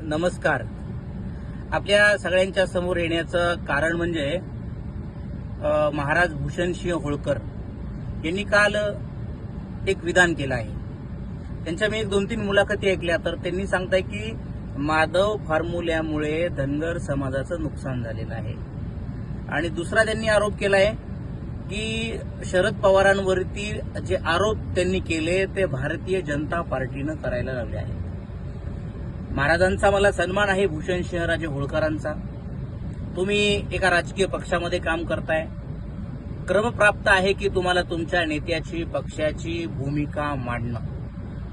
नमस्कार. आपल्या सगळ्यांच्या समोर येण्याचं कारण म्हणजे महाराज भूषणसिंह होळकर यांनी काल एक विधान केलं आहे. त्यांच्या मी 2-3 मुलाखती ऐकल्या तर त्यांनी सांगताय की माधव फॉर्म्युल्यामुळे धनगर समाजाचं नुकसान झालेलं आहे. आणि दुसरा त्यांनी आरोप केला आहे की शरद पवारांवरती जे आरोप त्यांनी केले ते भारतीय जनता पार्टीनं करायला लावले आहे. महाराजांचा मला सन्मान आहे, भूषणसिंहराजे होळकरांचा. तुम्ही एका राजकीय पक्षामध्ये काम करताय, क्रमप्राप्त आहे की तुम्हाला तुमच्या नेत्याची पक्षाची भूमिका मांडणं.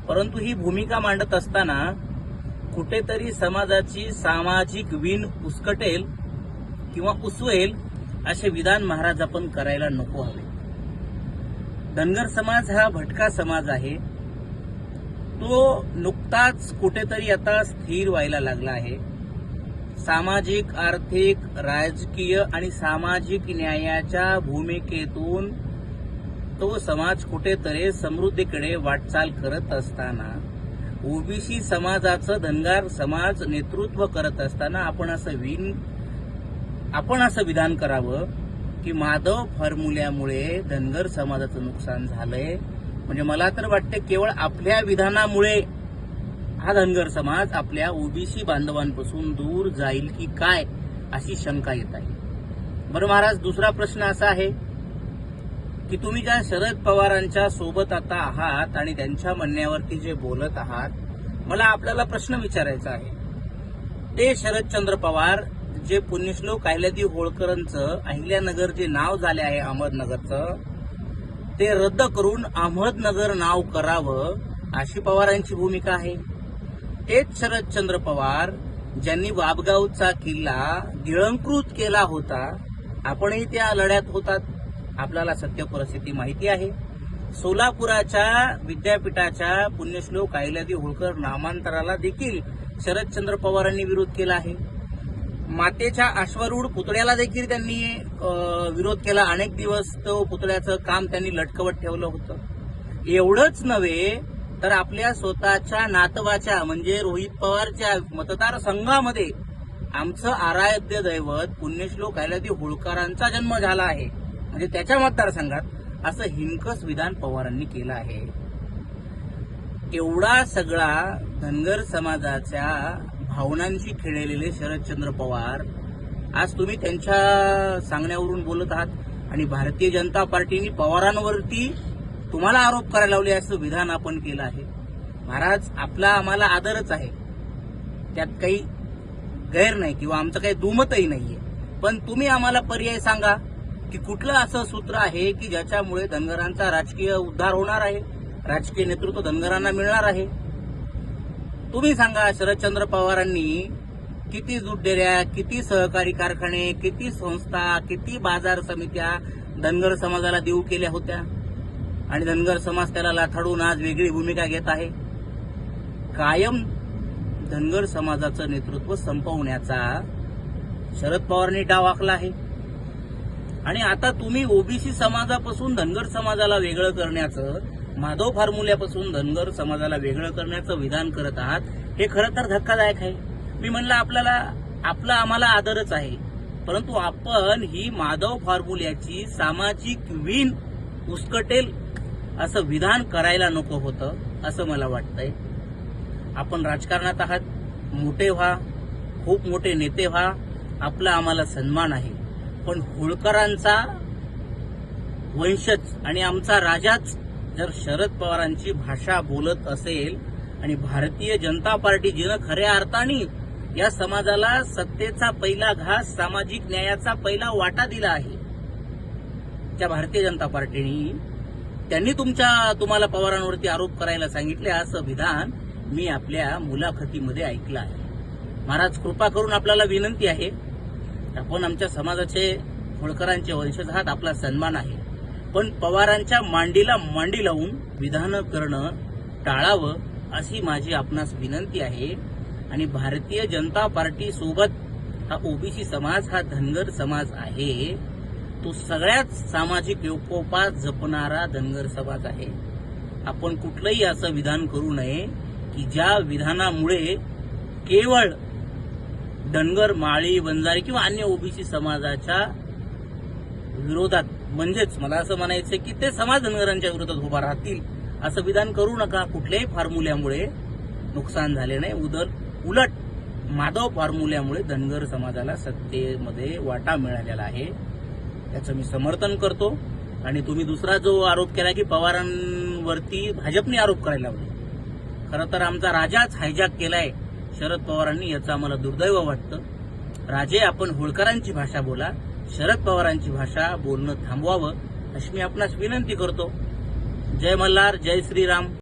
परंतु ही भूमिका मांडत असताना कुठेतरी समाजाची सामाजिक वीण उसकटेल किंवा उसवेल असे विधान महाराज आपण करायला नको हवे. धनगर समाज हा भटका समाज आहे. तो नुकताच कुठेतरी आता स्थिर व्हायला लागला आहे. सामाजिक, आर्थिक, राजकीय आणि सामाजिक न्यायाच्या भूमिकेतून तो समाज कुठेतरी समृद्धीकडे वाटचाल करत असताना, ओबीसी समाजाचं धनगर समाज नेतृत्व करत असताना आपण असं विधान करावं की माधव फॉर्म्युल्यामुळे धनगर समाजाचं नुकसान झालंय. म्हणजे मला तर वाटतं केवळ आपल्या विधानामुळे हा धनगर समाज आपल्या ओबीसी बांधवांपासून दूर जाईल की काय अशी शंका येत आहे. बरं महाराज, दुसरा प्रश्न असा आहे की तुम्ही ज्या शरद पवारांच्या सोबत आता आहात आणि त्यांच्या म्हणण्यावरती जे बोलत आहात, मला आपल्याला प्रश्न विचारायचा आहे. ते शरदचंद्र पवार जे पुण्यश्लोक अहिल्यादेवी होळकरांचं अहिल्यानगर जे नाव झाले आहे अहमदनगरचं, ते रद्द करून अहमदनगर नाव करावं अशी पवारांची भूमिका आहे. तेच शरदचंद्र पवार ज्यांनी वाबगावचा किल्ला गिळंकृत केला होता, आपणही त्या लढ्यात होतात, आपल्याला सत्य परिस्थिती माहिती आहे. सोलापुराच्या विद्यापीठाच्या पुण्यश्लोक अहिल्यादेवी होळकर नामांतराला देखील शरदचंद्र पवारांनी विरोध केला आहे. मातेच्या अश्वारूढ पुतळ्याला देखील त्यांनी विरोध केला. अनेक दिवस तो पुतळ्याचं काम त्यांनी लटकवत ठेवलं होतं. एवढंच नव्हे तर आपल्या स्वतःच्या नातवाच्या म्हणजे रोहित पवारच्या मतदारसंघामध्ये आमचं आराध्य दैवत पुण्यश्लोक अहिल्यादेवी होळकरांचा जन्म झाला आहे, म्हणजे त्याच्या मतदारसंघात असं हिणकस विधान पवारांनी केलं आहे. एवढा सगळा धनगर समाजाच्या भावनांशी खेळलेले शरदचंद्र पवार आज तुम्ही त्यांच्या सांगण्यावरून बोलत आहात आणि भारतीय जनता पार्टीने पवारांवरती तुम्हाला आरोप करायला लावले असं विधान आपण केलं आहे. महाराज, आपला आम्हाला आदरच आहे, त्यात काही गैर नाही किंवा आमचं काही दुमतही नाहीये. पण तुम्ही आम्हाला पर्याय सांगा की कुठलं असं सूत्र आहे की ज्याच्यामुळे धनगरांचा राजकीय उद्धार होणार आहे, राजकीय नेतृत्व धनगरांना मिळणार आहे. तुम्ही सांगा. शरदचंद्र पवारांनी किती दूध डेऱ्या, किती सहकारी कारखाने, किती संस्था, किती बाजार समित्या धनगर समाजाला देऊ केल्या होत्या आणि धनगर समाज त्याला लाथाडून आज वेगळी भूमिका घेत आहे. कायम धनगर समाजाचं नेतृत्व संपवण्याचा शरद पवारांनी डाव आखला आहे. आणि आता तुम्ही ओबीसी समाजापासून धनगर समाजाला वेगळं करण्याचं, माधव फॉर्म्युल्यापासून धनगर समाजाला वेगळं करण्याचं विधान करत आहात. हे खरं तर धक्कादायक आहे. मी म्हणलं आपला आम्हाला आदरच आहे, परंतु आपण ही माधव फॉर्म्युल्याची सामाजिक वीण उसकटेल असं विधान करायला नको होतं असं मला वाटतंय. आपण राजकारणात आहात, मोठे व्हा, खूप मोठे नेते व्हा, आपला आम्हाला सन्मान आहे. पण होळकरांचा वंशज आणि आमचा राजाच जर शरद पवारांची भाषा बोलत असेल आणि भारतीय जनता पार्टी जिनं खऱ्या अर्थाने या समाजाला सत्तेचा पहिला घास, सामाजिक न्यायाचा पहिला वाटा दिला आहे, त्या भारतीय जनता पार्टीने त्यांनी तुम्हाला पवारांवरती आरोप करायला सांगितले असं विधान मी आपल्या मुलाखतीमध्ये ऐकलं आहे. महाराज, कृपा करून आपल्याला विनंती आहे, आपण आमच्या समाजाचे होळकरांचे वंशज आहात, आपला सन्मान आहे, पण पवारांच्या मांडीला मांडी लावून विधानं करणं टाळावं अशी माझी आपणास विनंती आहे. आणि भारतीय जनता पार्टी सोबत हा ओबीसी समाज, हा धनगर समाज आहे, तो सगळ्याच सामाजिक एकोपा जपणारा धनगर समाज आहे. आपण कुठलंही असं विधान करू नये की ज्या विधानामुळे केवळ धनगर, माळी, बंजारी किंवा अन्य ओबीसी समाजाच्या विरोधात, म्हणजेच मला असं म्हणायचं की ते समाज धनगरांच्या विरोधात उभा राहतील असं विधान करू नका. कुठल्याही फॉर्म्युल्यामुळे नुकसान झाले नाही. उलट माधव फॉर्म्युल्यामुळे धनगर समाजाला सत्तेमध्ये वाटा मिळालेला आहे. त्याचं मी समर्थन करतो. आणि तुम्ही दुसरा जो आरोप केला की पवारांवरती भाजपने आरोप करायला लावले, खरं तर आमचा राजाच हायजॅक केलाय शरद पवारांनी, याचं आम्हाला दुर्दैव वाटतं. राजे, आपण होळकरांची भाषा बोला, शरद पवारांची भाषा बोलणं थांबवावं अशी मी आपणास विनंती करतो. जय मल्हार, जय श्रीराम.